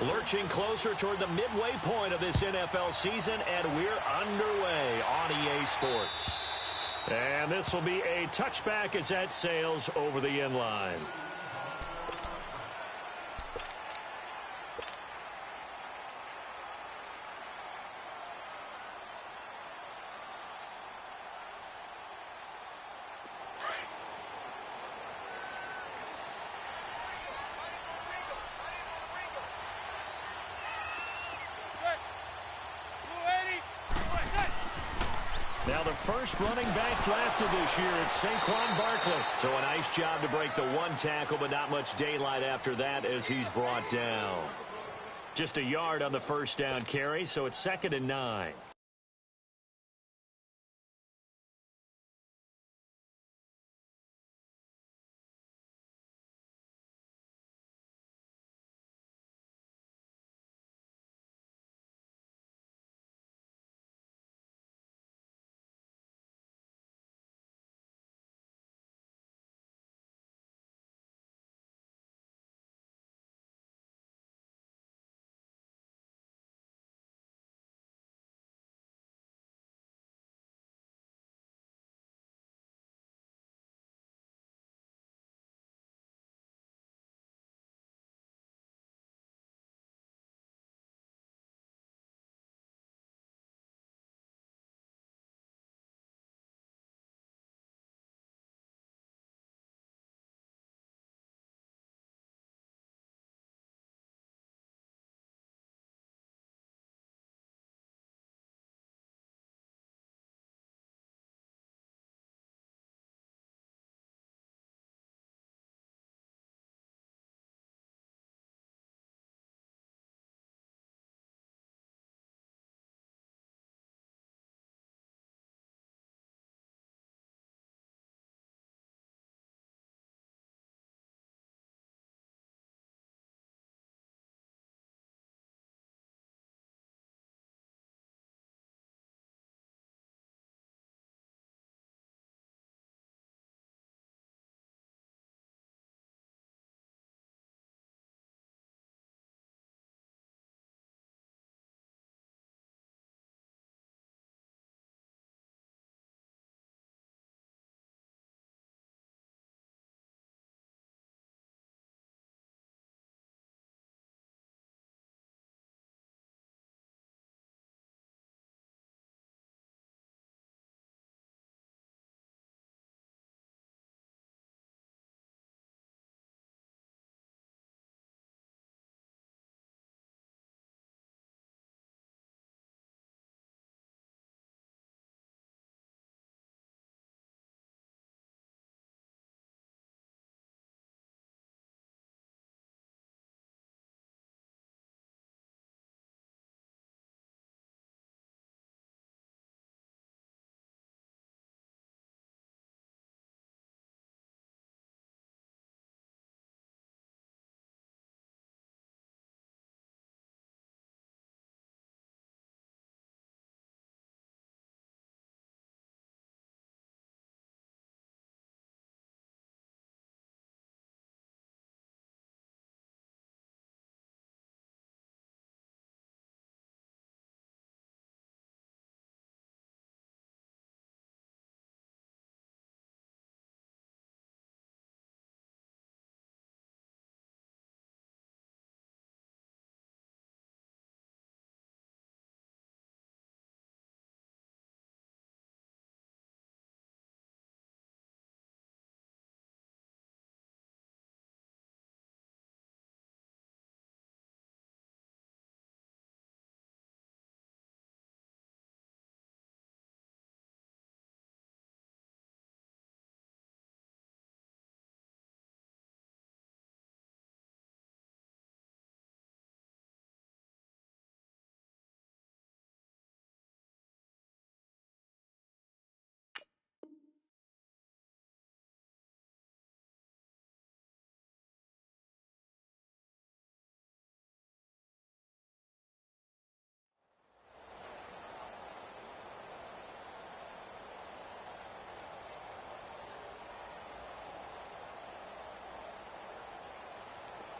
Lurching closer toward the midway point of this NFL season, and we're underway on EA Sports. And this will be a touchback as that sails over the end line. Now the first running back drafted this year, it's Saquon Barkley. So a nice job to break the one tackle, but not much daylight after that as he's brought down. Just a yard on the first down carry, so it's 2nd and 9.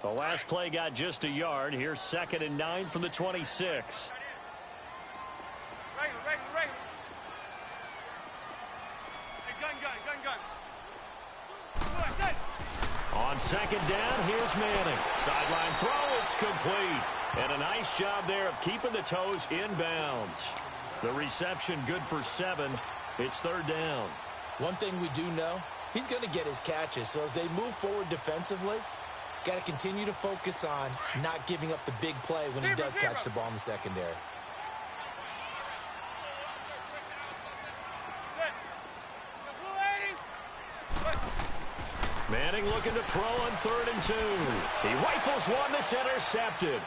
The last play got just a yard. Here's 2nd and 9 from the 26. On 2nd down, here's Manning. Sideline throw, it's complete. And a nice job there of keeping the toes inbounds. The reception good for 7. It's 3rd down. One thing we do know, he's going to get his catches. So as they move forward defensively, got to continue to focus on not giving up the big play when he does catch the ball in the secondary. Manning looking to throw on 3rd and 2. He rifles one that's intercepted.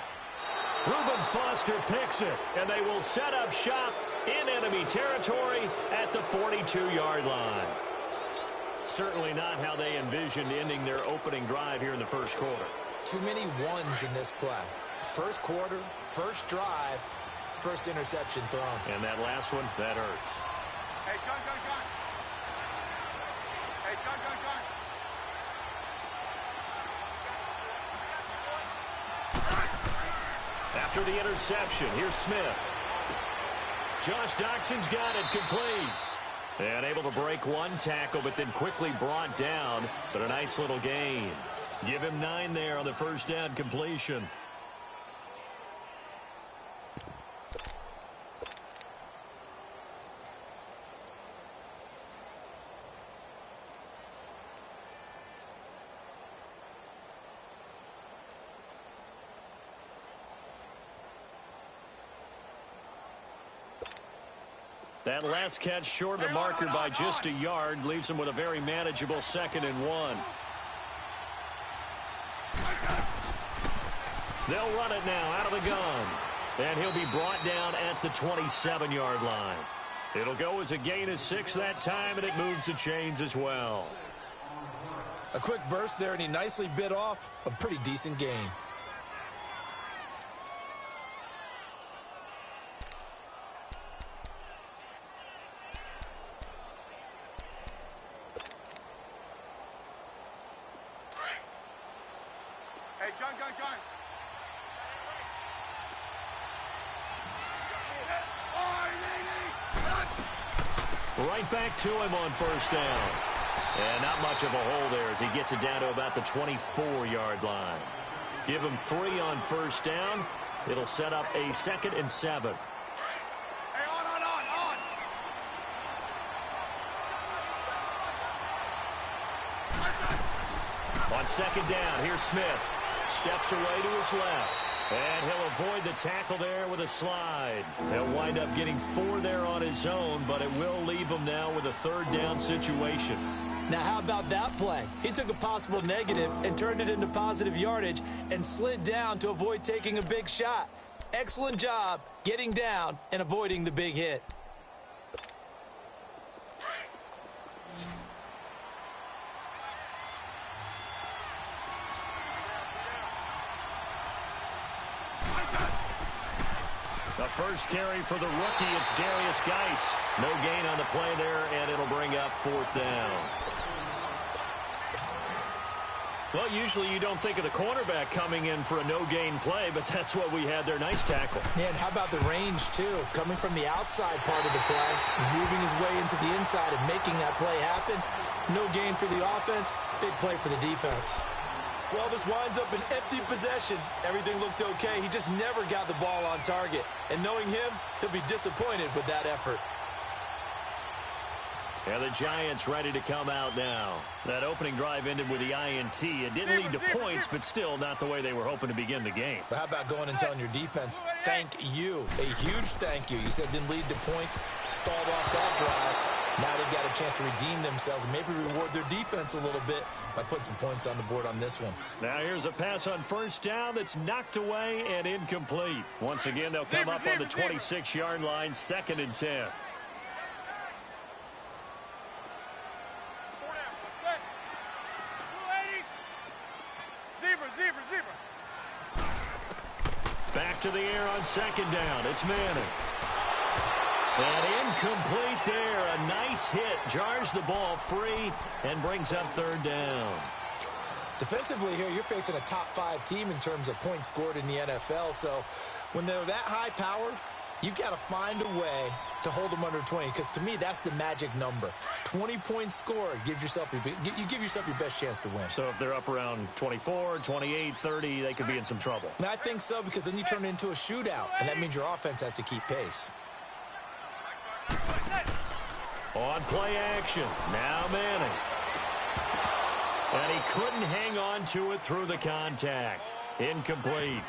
Reuben Foster picks it, and they will set up shop in enemy territory at the 42-yard line. Certainly not how they envisioned ending their opening drive here in the first quarter. Too many ones in this play. First quarter, first drive, first interception thrown. And that last one, that hurts. Hey, gun. Hey, gun. After the interception, here's Smith. Josh Doxson's got it complete. And able to break one tackle, but then quickly brought down. But a nice little gain. Give him 9 there on the first down completion. That last catch short of the marker by just a yard leaves him with a very manageable 2nd and 1. They'll run it now out of the gun. And he'll be brought down at the 27-yard line. It'll go as a gain of 6 that time, and it moves the chains as well. A quick burst there, and he nicely bit off a pretty decent gain. Hey, gun. Right back to him on first down. And not much of a hole there as he gets it down to about the 24-yard line. Give him 3 on first down. It'll set up a 2nd and 7. Hey, on. On 2nd down, here's Smith. Steps away to his left. And he'll avoid the tackle there with a slide. He'll wind up getting 4 there on his own, but it will leave him now with a 3rd down situation. Now, how about that play? He took a possible negative and turned it into positive yardage and slid down to avoid taking a big shot. Excellent job getting down and avoiding the big hit. The first carry for the rookie, it's Darius Geis. No gain on the play there, and it'll bring up 4th down. Well, usually you don't think of the cornerback coming in for a no-gain play, but that's what we had there. Nice tackle. Yeah, and how about the range, too? Coming from the outside part of the play, moving his way into the inside and making that play happen. No gain for the offense, big play for the defense. Well, this winds up an empty possession. Everything looked okay. He just never got the ball on target. And knowing him, he'll be disappointed with that effort. And the Giants ready to come out now. That opening drive ended with the INT. It didn't lead to points, but still not the way they were hoping to begin the game. But how about going and telling your defense, thank you. A huge thank you. You said didn't lead to points, stalled off that drive. Now they've got a chance to redeem themselves and maybe reward their defense a little bit by putting some points on the board on this one. Now here's a pass on first down that's knocked away and incomplete. Once again, they'll come up on the 26-yard line, 2nd and 10. Back to the air on 2nd down. It's Manning. And incomplete there. A nice hit. Jars the ball free and brings up 3rd down. Defensively here, you're facing a top-5 team in terms of points scored in the NFL. So when they're that high-powered, you've got to find a way to hold them under 20, because to me, that's the magic number. 20 points scored, you give yourself your best chance to win. So if they're up around 24, 28, 30, they could be in some trouble. And I think so, because then you turn it into a shootout, and that means your offense has to keep pace. On play action, now Manning. And he couldn't hang on to it through the contact. Incomplete.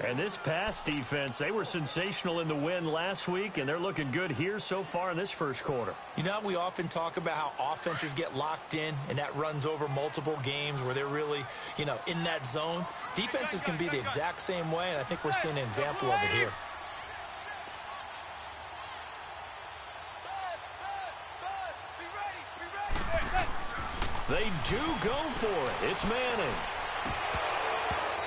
And this pass defense, they were sensational in the win last week, and they're looking good here so far in this first quarter. You know, we often talk about how offenses get locked in, and that runs over multiple games where they're really, in that zone. Defenses can be the exact same way, and I think we're seeing an example of it here. They do go for it. It's Manning.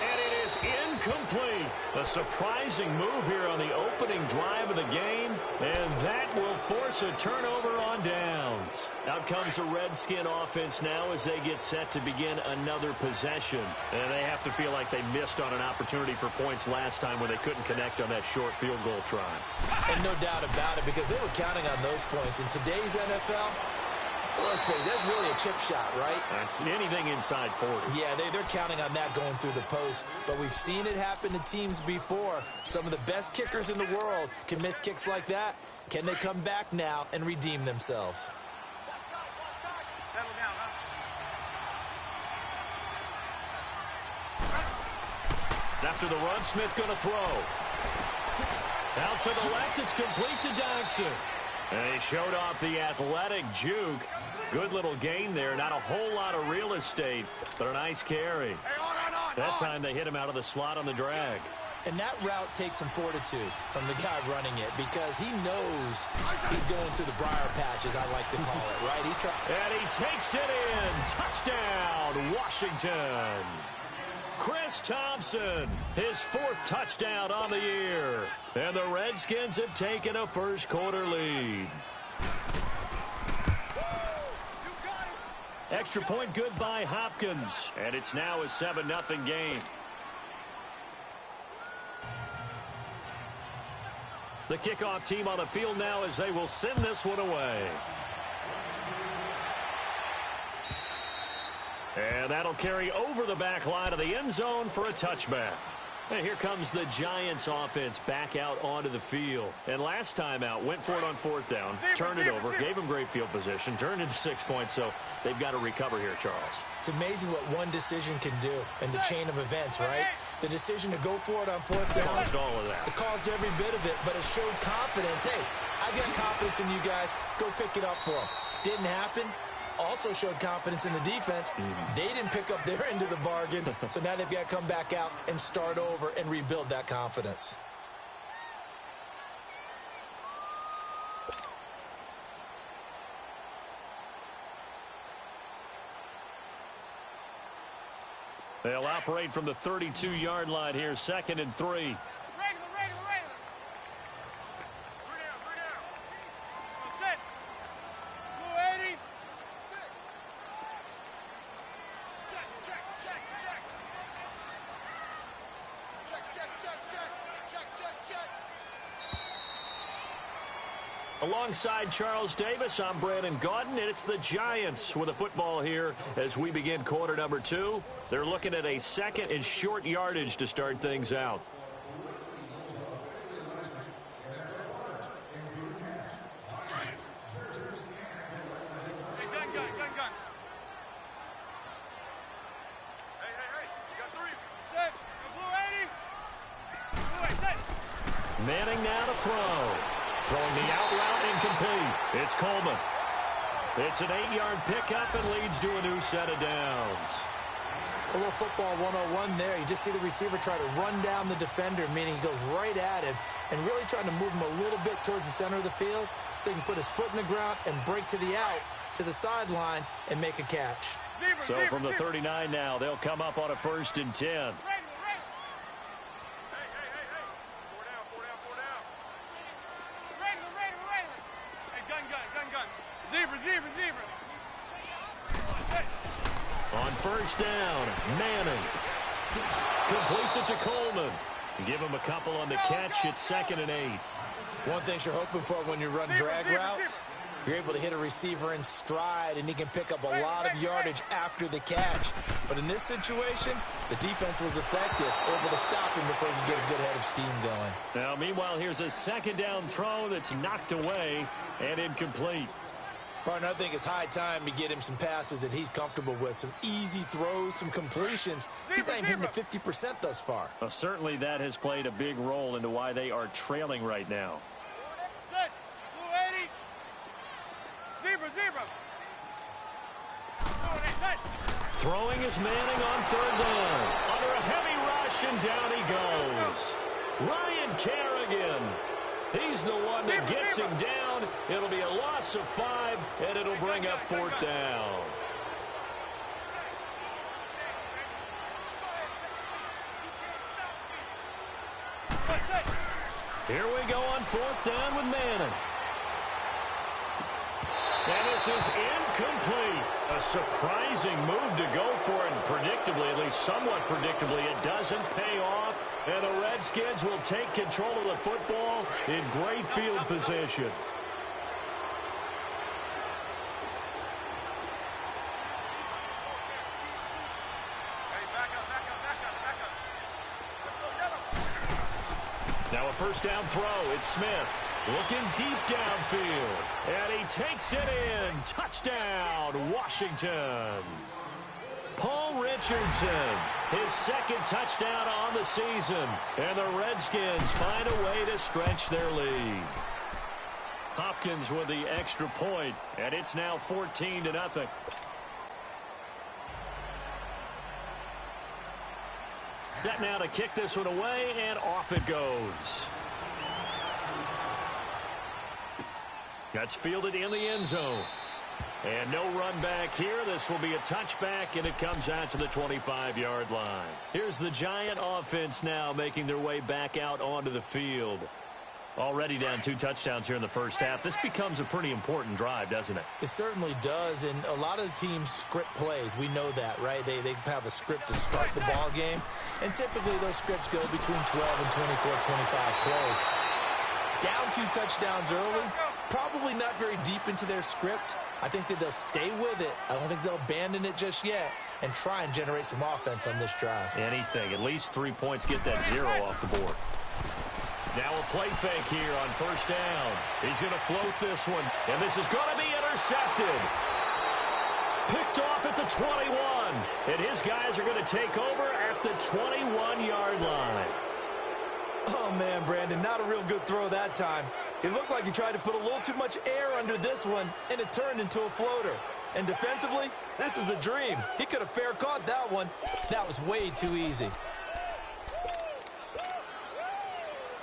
And it is incomplete. A surprising move here on the opening drive of the game, and that will force a turnover on downs. Out comes the Redskin offense now as they get set to begin another possession. And they have to feel like they missed on an opportunity for points last time when they couldn't connect on that short field goal try. And no doubt about it, because they were counting on those points. In today's NFL, let's face it, that's really a chip shot, right? That's anything inside 40. Yeah, they're counting on that going through the post. But we've seen it happen to teams before. Some of the best kickers in the world can miss kicks like that. Can they come back now and redeem themselves? Settle down, After the run, Smith going to throw. Out to the left, it's complete to Dodson. And he showed off the athletic juke. Good little gain there. Not a whole lot of real estate, but a nice carry. Hey, on. That time they hit him out of the slot on the drag. And that route takes some fortitude from the guy running it, because he knows he's going through the briar patch, as I like to call it, right? And he takes it in. Touchdown, Washington. Chris Thompson, his 4th touchdown on the year. And the Redskins have taken a first quarter lead. Extra point good by Hopkins. And it's now a 7-0 game. The kickoff team on the field now as they will send this one away. And that'll carry over the back line of the end zone for a touchback. And here comes the Giants offense back out onto the field. And last time out, went for it on 4th down, turned it over, gave them great field position, turned into 6 points, so they've got to recover here, Charles. It's amazing what one decision can do in the chain of events, right? The decision to go for it on 4th down. Caused all of that. It caused every bit of it, but it showed confidence. Hey, I've got confidence in you guys. Go pick it up for them. Didn't happen. Also showed confidence in the defense. They didn't pick up their end of the bargain, so now they've got to come back out and start over and rebuild that confidence. They'll operate from the 32-yard line here, 2nd and 3. We're ready. Three down. So set. Blue 80. 6. Check. Alongside Charles Davis, I'm Brandon Gaudin, and it's the Giants with the football here as we begin quarter number 2. They're looking at a 2nd and short yardage to start things out. Hey, gun. Hey. You got 3. Set. Blue 80. Blue 80. Set. Manning now to throw. Throwing the out route, incomplete. It's Coleman. It's an 8-yard pickup and leads to a new set of downs. A little football 101 there. You just see the receiver try to run down the defender, meaning he goes right at him and really trying to move him a little bit towards the center of the field so he can put his foot in the ground and break to the out, to the sideline, and make a catch. So from the 39 now, they'll come up on a 1st and 10. Hey. We're ready. Hey, gun. Zebra. On 1st first down. Manning completes it to Coleman. Give him a couple on the catch. It's 2nd and 8. One thing you're hoping for when you run drag routes, you're able to hit a receiver in stride, and he can pick up a lot of yardage after the catch. But in this situation, the defense was effective, able to stop him before he could get a good head of steam going. Now, meanwhile, here's a 2nd down throw that's knocked away and incomplete. Partner, I think it's high time to get him some passes that he's comfortable with, some easy throws, some completions. He's not even hitting the 50% thus far. Well, certainly that has played a big role into why they are trailing right now. Throwing is Manning on 3rd down. Under a heavy rush, and down he goes. Ryan Kerrigan. He's the one that gets him down. It'll be a loss of 5, and it'll bring up 4th down. Here we go on 4th down with Manning. And this is incomplete. A surprising move to go for it, and predictably, at least somewhat predictably, it doesn't pay off. And the Redskins will take control of the football in great field position. Now a first down throw. It's Smith. Looking deep downfield. And he takes it in. Touchdown, Washington. Paul Richardson, his 2nd touchdown on the season. And the Redskins find a way to stretch their lead. Hopkins with the extra point, and it's now 14-0. Set now to kick this one away, and off it goes. That's fielded in the end zone. And no run back here. This will be a touchback, and it comes out to the 25-yard line. Here's the Giant offense now making their way back out onto the field. Already down 2 touchdowns here in the first half. This becomes a pretty important drive, doesn't it? It certainly does, and a lot of the teams script plays. We know that, right? They have a script to start the ball game, and typically those scripts go between 12 and 24, 25 plays. Down 2 touchdowns early, probably not very deep into their script. I think that they'll stay with it. I don't think they'll abandon it just yet and try and generate some offense on this drive. Anything. At least 3 points, get that 0 off the board. Now a play fake here on first down. He's going to float this one, and this is going to be intercepted. Picked off at the 21, and his guys are going to take over at the 21-yard line. Oh, man, Brandon, not a real good throw that time. It looked like he tried to put a little too much air under this one, and it turned into a floater. And defensively, this is a dream. He could have fair caught that one. That was way too easy.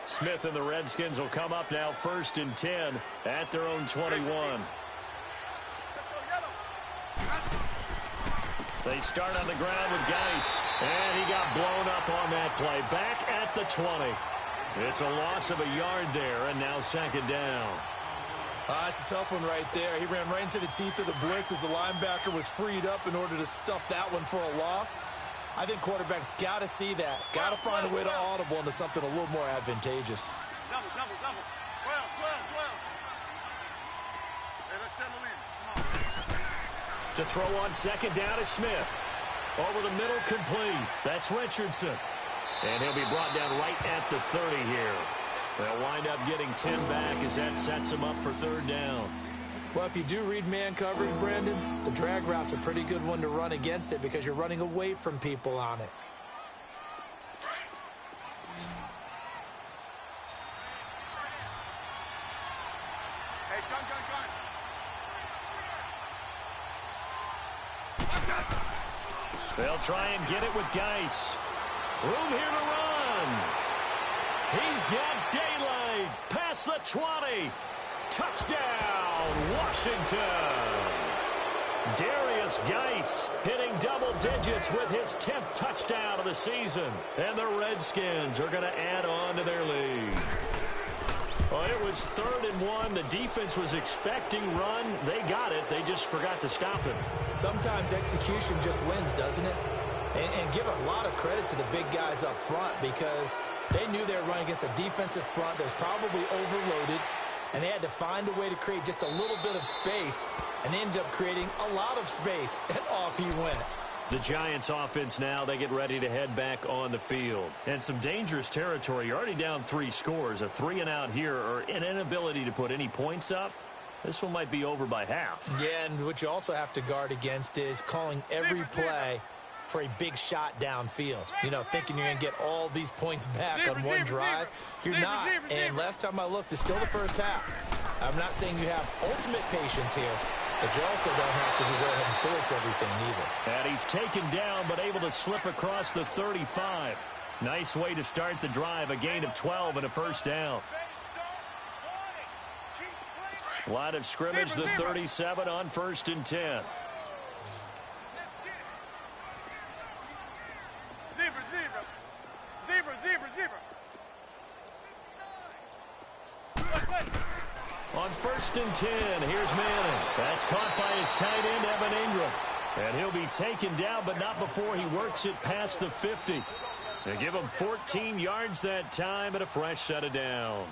Smith and the Redskins will come up now 1st and 10 at their own 21. They start on the ground with Geis, and he got blown up on that play. Back at the 20. It's a loss of a yard there, and now 2nd down. It's a tough one right there. He ran right into the teeth of the blitz as the linebacker was freed up in order to stuff that one for a loss. I think quarterbacks got to see that. Got to find a way to audible into something a little more advantageous. Double. 12. Hey, let's settle in. Come on. To throw on 2nd down is Smith. Over the middle, complete. That's Richardson. And he'll be brought down right at the 30 here. They'll wind up getting 10 back as that sets him up for 3rd down. Well, if you do read man coverage, Brandon, the drag route's a pretty good one to run against it because you're running away from people on it. Hey, gun. They'll try and get it with Geis. Room here to run. He's got daylight past the 20. Touchdown, Washington. Darius Geis hitting double digits with his 10th touchdown of the season. And the Redskins are going to add on to their lead. Well, it was 3rd and 1. The defense was expecting run. They got it. They just forgot to stop it. Sometimes execution just wins, doesn't it? And give a lot of credit to the big guys up front because they knew they were running against a defensive front that was probably overloaded, and they had to find a way to create just a little bit of space, and they ended up creating a lot of space, and off he went. The Giants offense now, they get ready to head back on the field. And some dangerous territory. You're already down 3 scores. A 3-and-out here or an inability to put any points up. This one might be over by half. Yeah, and what you also have to guard against is calling every play for a big shot downfield. You know, thinking you're going to get all these points back on one drive. You're not. And last time I looked, it's still the first half. I'm not saying you have ultimate patience here, but you also don't have to go ahead and force everything either. And he's taken down but able to slip across the 35. Nice way to start the drive. A gain of 12 and a first down. Line of scrimmage, the 37 on 1st and 10. On 1st and 10, here's Manning. That's caught by his tight end, Evan Ingram. And he'll be taken down, but not before he works it past the 50. They give him 14 yards that time and a fresh set of downs.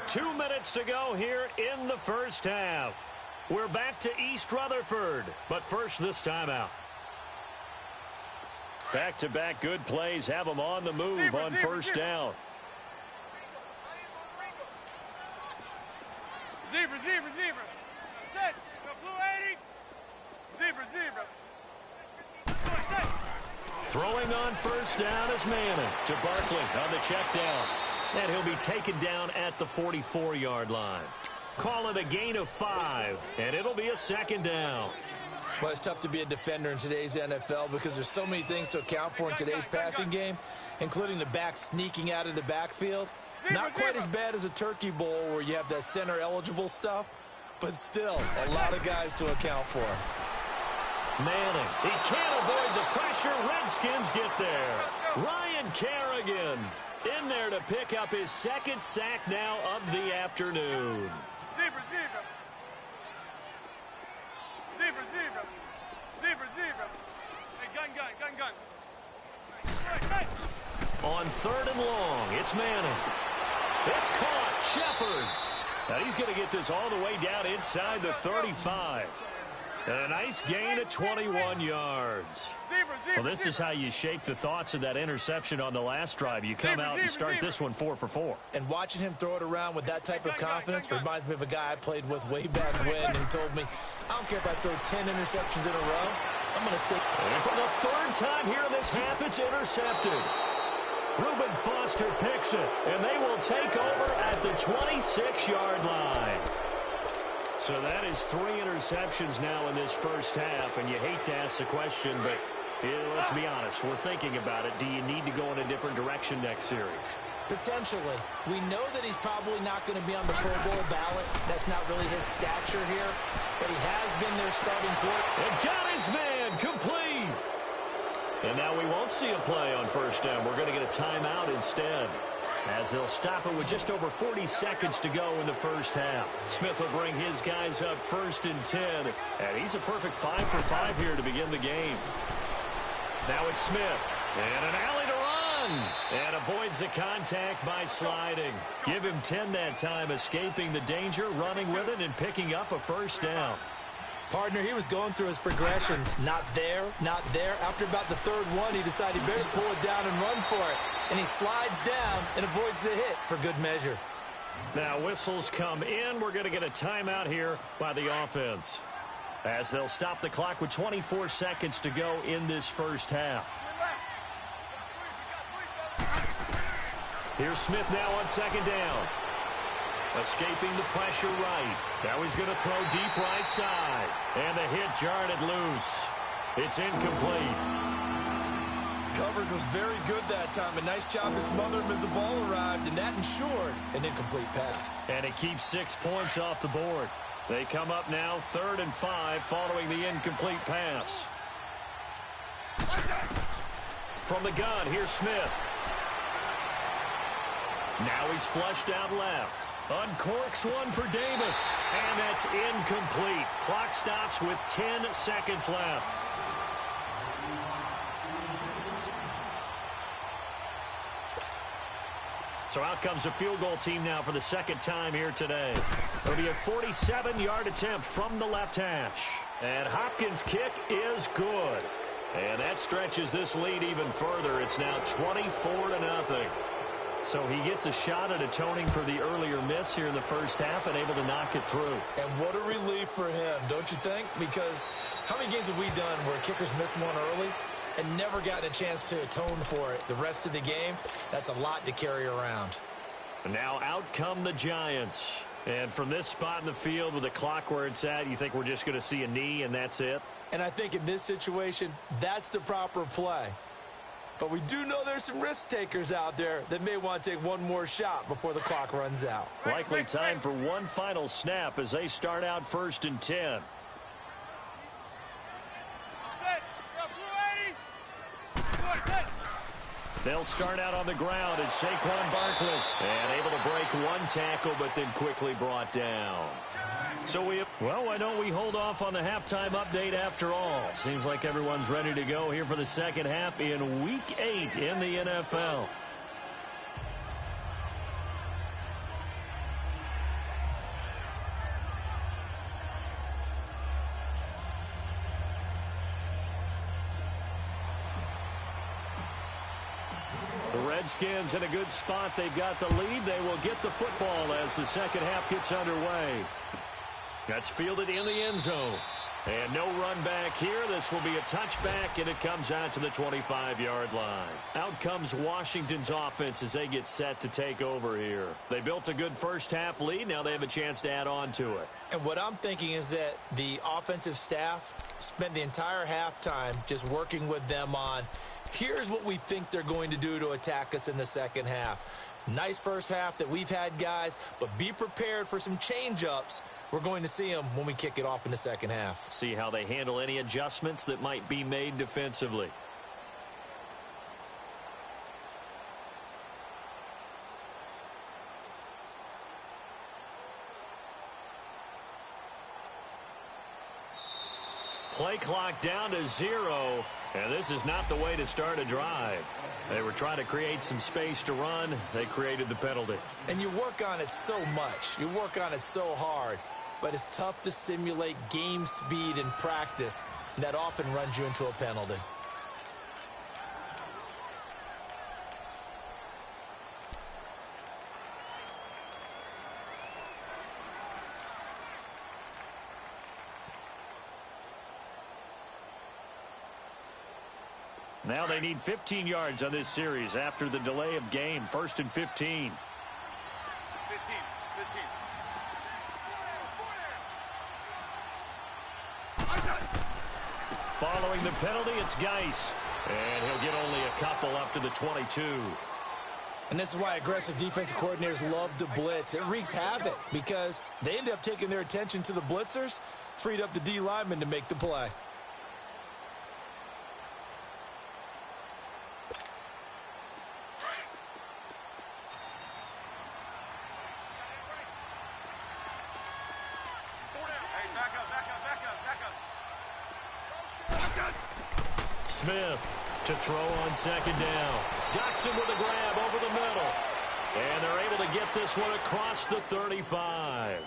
Two minutes to go here in the first half. We're back to East Rutherford, but first this timeout. Back-to-back good plays have them on the move on first down. Zebra. Set. Blue 80. Zebra. Throwing on first down is Manning to Barkley on the check down. And he'll be taken down at the 44-yard line. Call it a gain of 5, and it'll be a second down. Well, it's tough to be a defender in today's NFL because there's so many things to account for in today's passing game, including the back sneaking out of the backfield. Not quite as bad as a turkey bowl where you have that center-eligible stuff, but still a lot of guys to account for. Manning, he can't avoid the pressure. Redskins get there. Ryan Kerrigan in there to pick up his 2nd sack now of the afternoon. Zebra. Hey, gun. On 3rd and long, it's Manning. It's caught. Shepard. Now he's going to get this all the way down inside the 35. And a nice gain of 21 yards. Well, this is how you shake the thoughts of that interception on the last drive. You come out and start this one 4 for 4. And watching him throw it around with that type of confidence reminds me of a guy I played with way back when who told me, I don't care if I throw 10 interceptions in a row, I'm going to stick. And for the 3rd time here in this half, it's intercepted. Reuben Foster picks it, and they will take over at the 26-yard line. So that is 3 interceptions now in this first half, and you hate to ask the question, but let's be honest, we're thinking about it. Do you need to go in a different direction next series? Potentially. We know that he's probably not going to be on the Pro Bowl ballot. That's not really his stature here, but he has been their starting quarterback. And got his man complete. And now we won't see a play on first down. We're going to get a timeout instead, as they'll stop it with just over 40 seconds to go in the first half. Smith will bring his guys up 1st and 10, and he's a perfect 5 for 5 here to begin the game. Now it's Smith, and an alley to run, and avoids the contact by sliding. Give him 10 that time, escaping the danger, running with it, and picking up a first down. Partner, he was going through his progressions. Not there, not there. After about the 3rd one, he decided he better pull it down and run for it. And he slides down and avoids the hit for good measure. Now whistles come in. We're going to get a timeout here by the offense, as they'll stop the clock with 24 seconds to go in this first half. Here's Smith now on 2nd down. Escaping the pressure right. Now he's going to throw deep right side. And the hit jarred it loose. It's incomplete. Coverage was very good that time. A nice job to smother him as the ball arrived, and that ensured an incomplete pass. And it keeps 6 points off the board. They come up now 3rd and 5 following the incomplete pass. From the gun, here's Smith. Now he's flushed out left. Uncorks one for Davis. And that's incomplete. Clock stops with 10 seconds left. So out comes a field goal team now for the second time here today. It'll be a 47-yard attempt from the left hash. And Hopkins' kick is good. And that stretches this lead even further. It's now 24-0. So he gets a shot at atoning for the earlier miss here in the first half and able to knock it through. And what a relief for him, don't you think? Because how many games have we done where kickers missed one early and never gotten a chance to atone for it the rest of the game? That's a lot to carry around. And now out come the Giants. And from this spot in the field with the clock where it's at, you think we're just going to see a knee and that's it? And I think in this situation, that's the proper play. But we do know there's some risk takers out there that may want to take one more shot before the clock runs out. Likely time for one final snap as they start out 1st and 10. They'll start out on the ground. It's Saquon Barkley. And able to break one tackle, but then quickly brought down. So why don't we hold off on the halftime update after all? Seems like everyone's ready to go here for the second half in Week 8 in the NFL. The Redskins in a good spot. They've got the lead. They will get the football as the second half gets underway. That's fielded in the end zone. And no run back here. This will be a touchback, and it comes out to the 25-yard line. Out comes Washington's offense as they get set to take over here. They built a good first half lead. Now they have a chance to add on to it. And what I'm thinking is that the offensive staff spent the entire halftime just working with them on, here's what we think they're going to do to attack us in the second half. Nice first half that we've had, guys, but be prepared for some change-ups. We're going to see them when we kick it off in the second half. See how they handle any adjustments that might be made defensively. Play clock down to 0, and this is not the way to start a drive. They were trying to create some space to run. They created the penalty. And you work on it so much. You work on it so hard. But it's tough to simulate game speed in practice. And that often runs you into a penalty. Now they need 15 yards on this series after the delay of game. 1st and 15. 15. Following the penalty, it's Geis. And he'll get only a couple up to the 22. And this is why aggressive defensive coordinators love to blitz. It wreaks havoc because they end up taking their attention to the blitzers, freed up the D lineman to make the play. Smith to throw on 2nd down. Doxson with a grab over the middle. And they're able to get this one across the 35.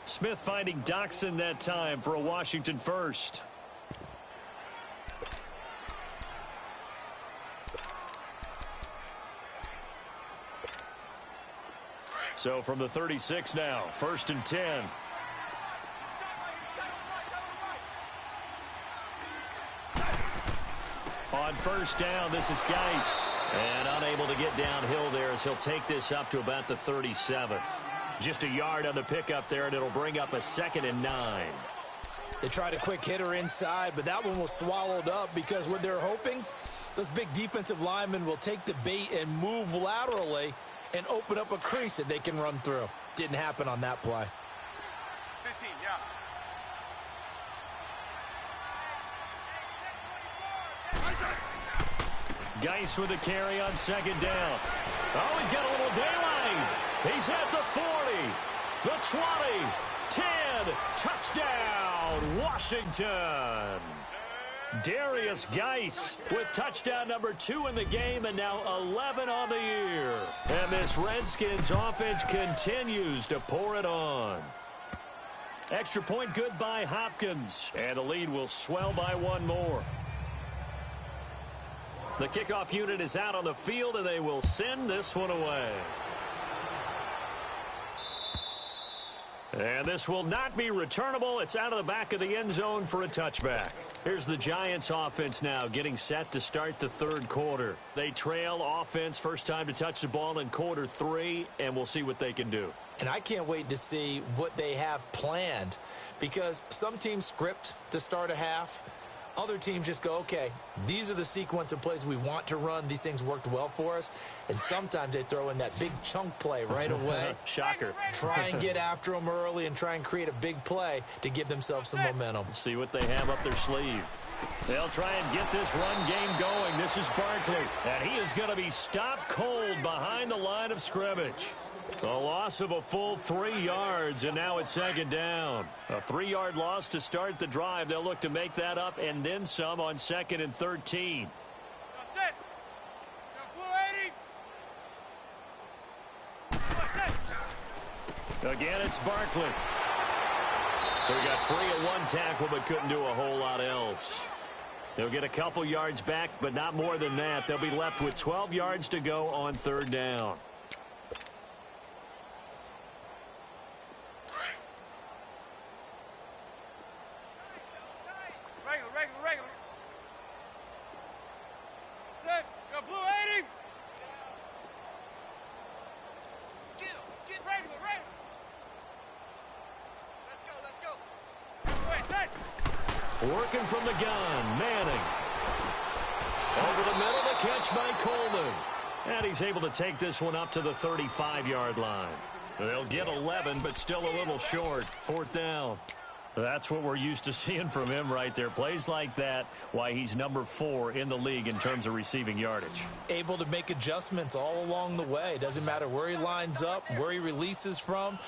Smith finding Doxson that time for a Washington first. So from the 36 now, 1st and 10. On 1st down, this is Geis. And unable to get downhill there as he'll take this up to about the 37. Just a yard on the pickup there, and it'll bring up a 2nd and 9. They tried a quick hitter inside, but that one was swallowed up because what they're hoping, those big defensive linemen will take the bait and move laterally and open up a crease that they can run through. Didn't happen on that play. 15, yeah. Geis with a carry on 2nd down. Oh, he's got a little daylight. He's at the 40, the 20, 10, touchdown, Washington. Darius Geis with touchdown number 2 in the game and now 11 on the year. And this Redskins offense continues to pour it on. Extra point good by Hopkins. And the lead will swell by 1 more. The kickoff unit is out on the field, and they will send this one away. And this will not be returnable. It's out of the back of the end zone for a touchback. Here's the Giants offense now getting set to start the 3rd quarter. They trail offense, first time to touch the ball in quarter 3, and we'll see what they can do. And I can't wait to see what they have planned, because some teams script to start a half. Other teams just go, okay, these are the sequence of plays we want to run. These things worked well for us. And sometimes they throw in that big chunk play right away. Shocker. Try and get after them early and try and create a big play to give themselves some momentum. See what they have up their sleeve. They'll try and get this run game going. This is Barkley, and he is going to be stopped cold behind the line of scrimmage. A loss of a full 3 yards, and now it's 2nd down. A 3-yard loss to start the drive. They'll look to make that up and then some on 2nd and 13. Again, it's Barkley. So he got free of 1 tackle but couldn't do a whole lot else. They'll get a couple yards back, but not more than that. They'll be left with 12 yards to go on 3rd down. Working from the gun, Manning. Over the middle, the catch by Coleman. And he's able to take this one up to the 35-yard line. They'll get 11, but still a little short. 4th down. That's what we're used to seeing from him right there. Plays like that, why he's number 4 in the league in terms of receiving yardage. Able to make adjustments all along the way. Doesn't matter where he lines up, where he releases from.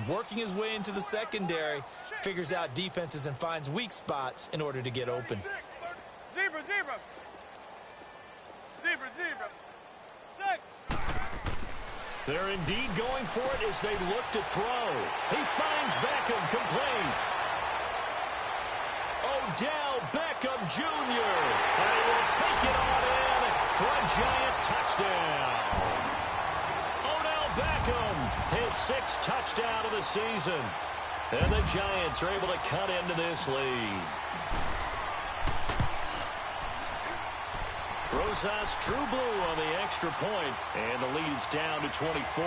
Working his way into the secondary, figures out defenses and finds weak spots in order to get open. Zebra, zebra. Zebra, zebra. They're indeed going for it as they look to throw. He finds Beckham complete. Odell Beckham Jr. And he will take it on in for a Giant touchdown. Odell Beckham, his 6th touchdown of the season. And the Giants are able to cut into this lead. Rosas true blue on the extra point, and the lead is down to 24.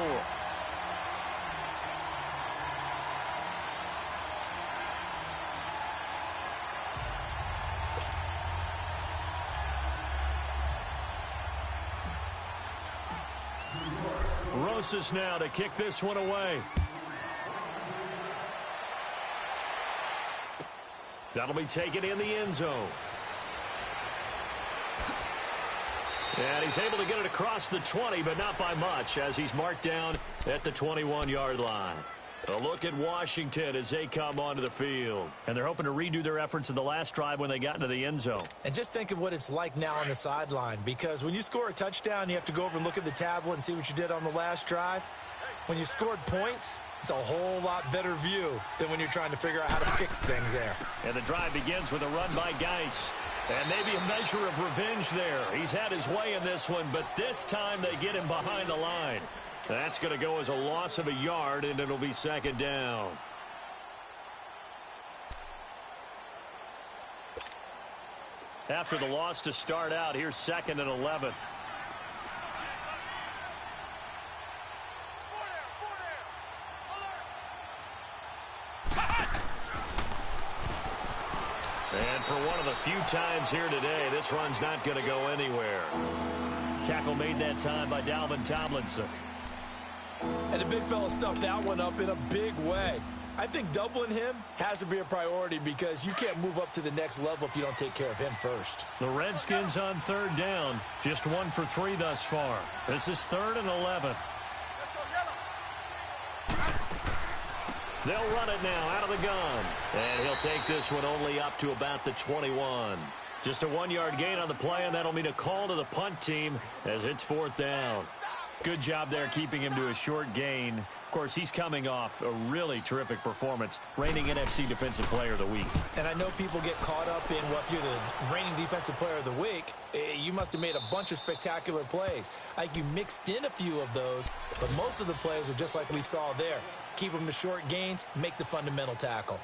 Rosas now to kick this one away. That'll be taken in the end zone. And he's able to get it across the 20, but not by much, as he's marked down at the 21-yard line. A look at Washington as they come onto the field. And they're hoping to redo their efforts in the last drive when they got into the end zone. And just think of what it's like now on the sideline, because when you score a touchdown, you have to go over and look at the tablet and see what you did on the last drive. When you scored points, it's a whole lot better view than when you're trying to figure out how to fix things there. And the drive begins with a run by Geis. And maybe a measure of revenge there. He's had his way in this one, but this time they get him behind the line. That's going to go as a loss of a yard, and it'll be 2nd down. After the loss to start out, here's 2nd and 11. And for one of the few times here today, this run's not going to go anywhere. Tackle made that time by Dalvin Tomlinson. And the big fella stuffed that one up in a big way. I think doubling him has to be a priority because you can't move up to the next level if you don't take care of him first. The Redskins on third down. Just 1 for 3 thus far. This is 3rd and 11. They'll run it now out of the gun. And he'll take this one only up to about the 21. Just a 1-yard gain on the play, and that'll mean a call to the punt team as it's 4th down. Good job there keeping him to a short gain. Of course, he's coming off a really terrific performance, reigning NFC Defensive Player of the Week. And I know people get caught up in what you're the reigning Defensive Player of the Week. You must have made a bunch of spectacular plays. Like you mixed in a few of those, but most of the plays are just like we saw there. Keep them to short gains, make the fundamental tackle.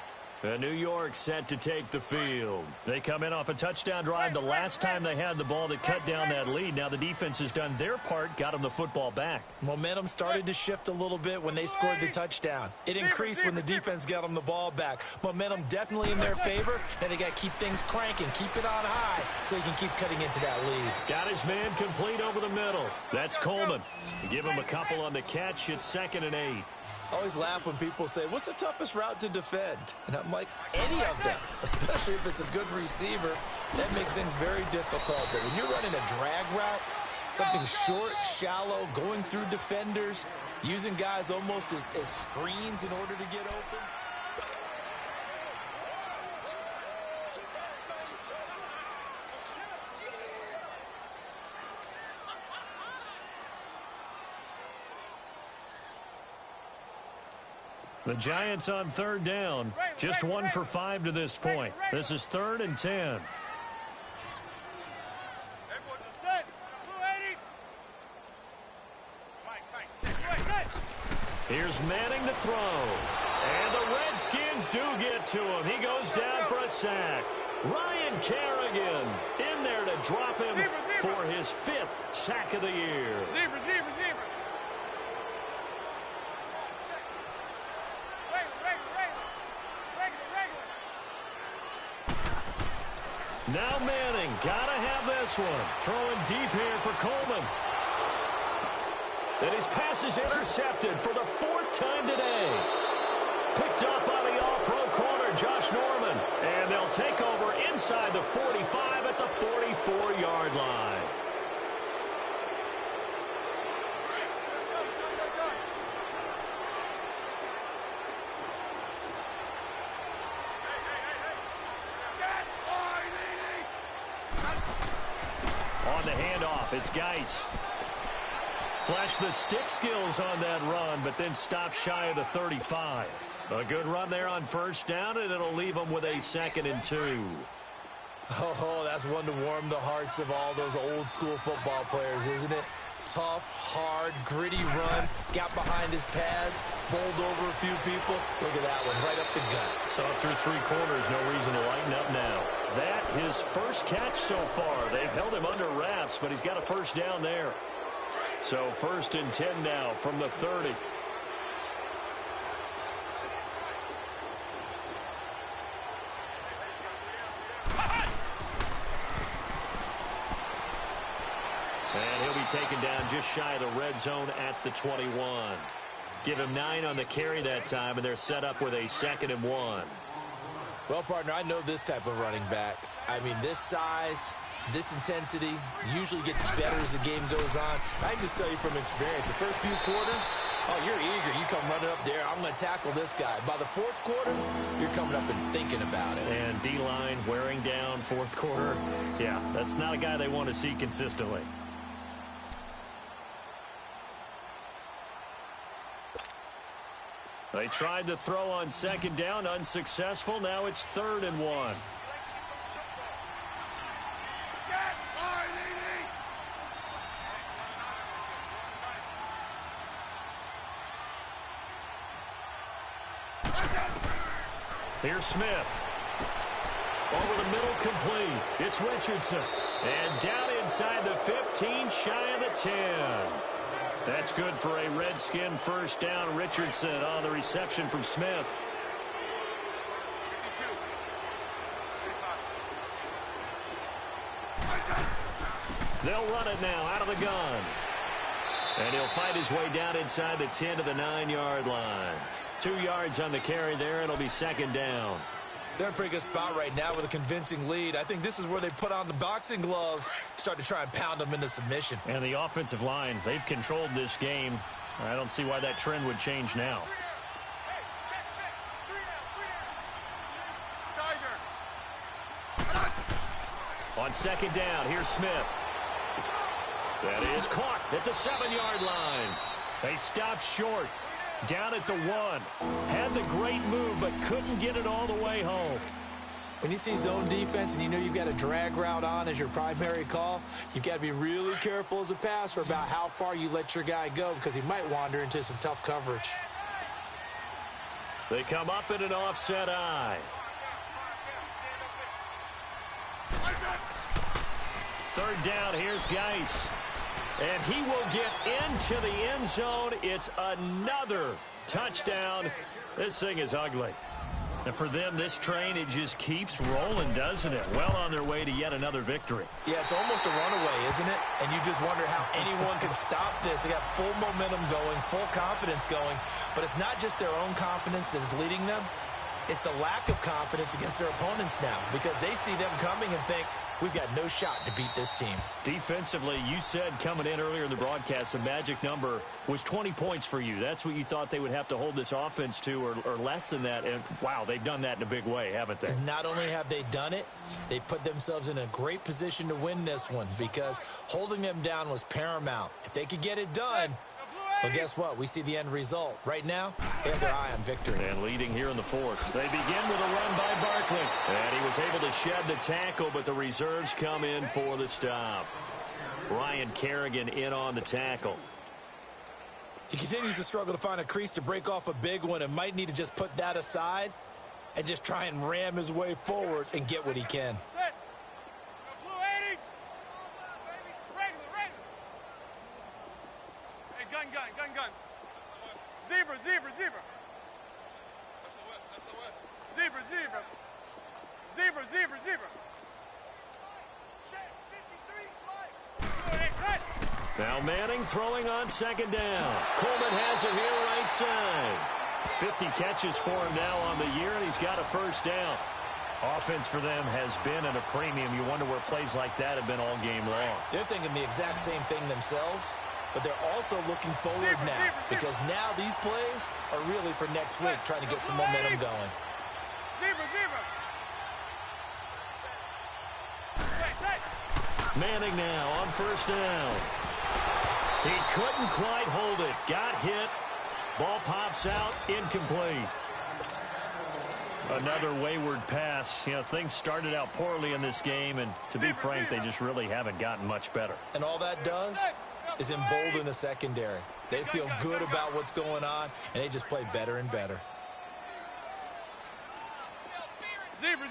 New York set to take the field. They come in off a touchdown drive the last time they had the ball that cut down that lead. Now the defense has done their part, got them the football back. Momentum started to shift a little bit when they scored the touchdown. It increased when the defense got them the ball back. Momentum definitely in their favor, and they got to keep things cranking, keep it on high so they can keep cutting into that lead. Got his man complete over the middle. That's Coleman. Give him a couple on the catch. It's 2nd and 8. I always laugh when people say, what's the toughest route to defend? And I'm like, any of them, especially if it's a good receiver. That makes things very difficult. But when you're running a drag route, something short, shallow, going through defenders, using guys almost as screens in order to get open. The Giants on 3rd down. Just 1 for 5 to this point. This is 3rd and 10. Here's Manning to throw. And the Redskins do get to him. He goes down for a sack. Ryan Kerrigan in there to drop him for his 5th sack of the year. Now Manning, gotta have this one. Throwing deep here for Coleman. And his pass is intercepted for the 4th time today. Picked up by the all-pro corner, Josh Norman. And they'll take over inside the 45 at the 44-yard line. On the handoff, it's Geis. Flashed the stick skills on that run, but then stopped shy of the 35. A good run there on 1st down, and it'll leave them with a 2nd and 2. Oh, that's one to warm the hearts of all those old-school football players, isn't it? Tough, hard, gritty run. Got behind his pads, bowled over a few people. Look at that one, right up the gut. Saw it through 3 quarters, no reason to lighten up now. That, his first catch so far. They've held him under wraps, but he's got a 1st down there. So 1st and 10 now from the 30. And he'll be taken down just shy of the red zone at the 21. Give him 9 on the carry that time, and they're set up with a 2nd and 1. Well, partner, I know this type of running back. I mean, this size, this intensity usually gets better as the game goes on. I can just tell you from experience, the first few quarters, oh, you're eager. You come running up there, I'm going to tackle this guy. By the 4th quarter, you're coming up and thinking about it. And D-line wearing down 4th quarter. Yeah, that's not a guy they want to see consistently. They tried to throw on 2nd down, unsuccessful. Now it's 3rd and 1. Here's Smith. Over the middle, complete. It's Richardson. And down inside the 15, shy of the 10. That's good for a Redskin 1st down. Richardson on the reception from Smith. They'll run it now out of the gun. And he'll fight his way down inside the 10 to the 9-yard line. 2 yards on the carry there. It'll be second down. They're in a pretty good spot right now with a convincing lead. I think this is where they put on the boxing gloves, start to try and pound them into submission. And the offensive line, they've controlled this game. I don't see why that trend would change now. On second down, here's Smith. That is caught at the 7-yard line. They stopped short. Down at the 1. Had the great move, but couldn't get it all the way home. When you see zone defense and you know you've got a drag route on as your primary call, you've got to be really careful as a passer about how far you let your guy go because he might wander into some tough coverage. They come up in an offset eye. Third down, here's Geis. And he will get into the end zone. It's another touchdown. This thing is ugly. And for them, this train, it just keeps rolling, doesn't it? Well on their way to yet another victory. Yeah, it's almost a runaway, isn't it? And you just wonder how anyone can stop this. They got full momentum going, full confidence going. But it's not just their own confidence that is leading them. It's the lack of confidence against their opponents now because they see them coming and think, we've got no shot to beat this team. Defensively, you said coming in earlier in the broadcast, the magic number was 20 points for you. That's what you thought they would have to hold this offense to or less than that. And, wow, they've done that in a big way, haven't they? And not only have they done it, they put themselves in a great position to win this one because holding them down was paramount. If they could get it done, well, guess what? We see the end result. Right now, they have their eye on victory. And leading here in the 4th. They begin with a run by Barkley. And he was able to shed the tackle, but the reserves come in for the stop. Ryan Kerrigan in on the tackle. He continues to struggle to find a crease to break off a big one and might need to just put that aside and just try and ram his way forward and get what he can. Gun. Zebra. Zebra. Now Manning throwing on second down. Coleman has it here right side. 50 catches for him now on the year, and he's got a first down. Offense for them has been at a premium. You wonder where plays like that have been all game long. They're thinking the exact same thing themselves. But they're also looking forward now because now these plays are really for next week, trying to get some momentum going. Manning now on first down. He couldn't quite hold it. Got hit. Ball pops out. Incomplete. Another wayward pass. You know, things started out poorly in this game, and to be frank, they just really haven't gotten much better. And all that does is embolden the secondary. They feel good about what's going on, and they just play better and better. Zebra.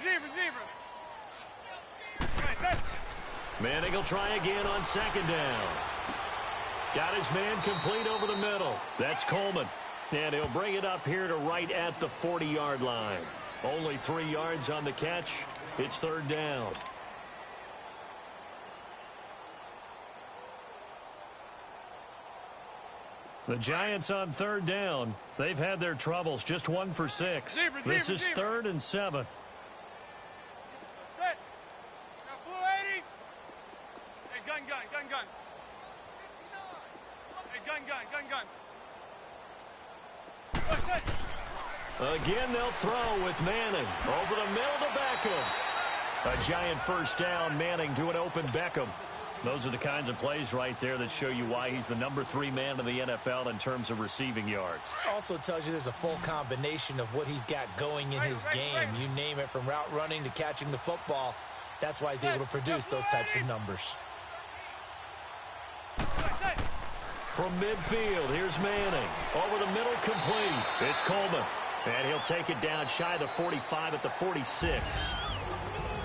Manning will try again on second down. Got his man complete over the middle. That's Coleman. And he'll bring it up here to right at the 40-yard line. Only 3 yards on the catch. It's third down. The Giants on third down. They've had their troubles. Just 1 for 6. This is 3rd and 7. Again, they'll throw with Manning. Over the middle to Beckham. A giant first down. Manning to an open Beckham. Those are the kinds of plays right there that show you why he's the number 3 man in the NFL in terms of receiving yards. Also tells you there's a full combination of what he's got going in his game. You name it, from route running to catching the football. That's why he's able to produce those types of numbers. From midfield, here's Manning. Over the middle, complete. It's Coleman. And he'll take it down shy of the 45 at the 46.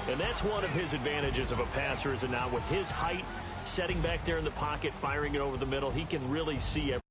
And that's one of his advantages of a passer, is it not? With his height, setting back there in the pocket, firing it over the middle, he can really see everything.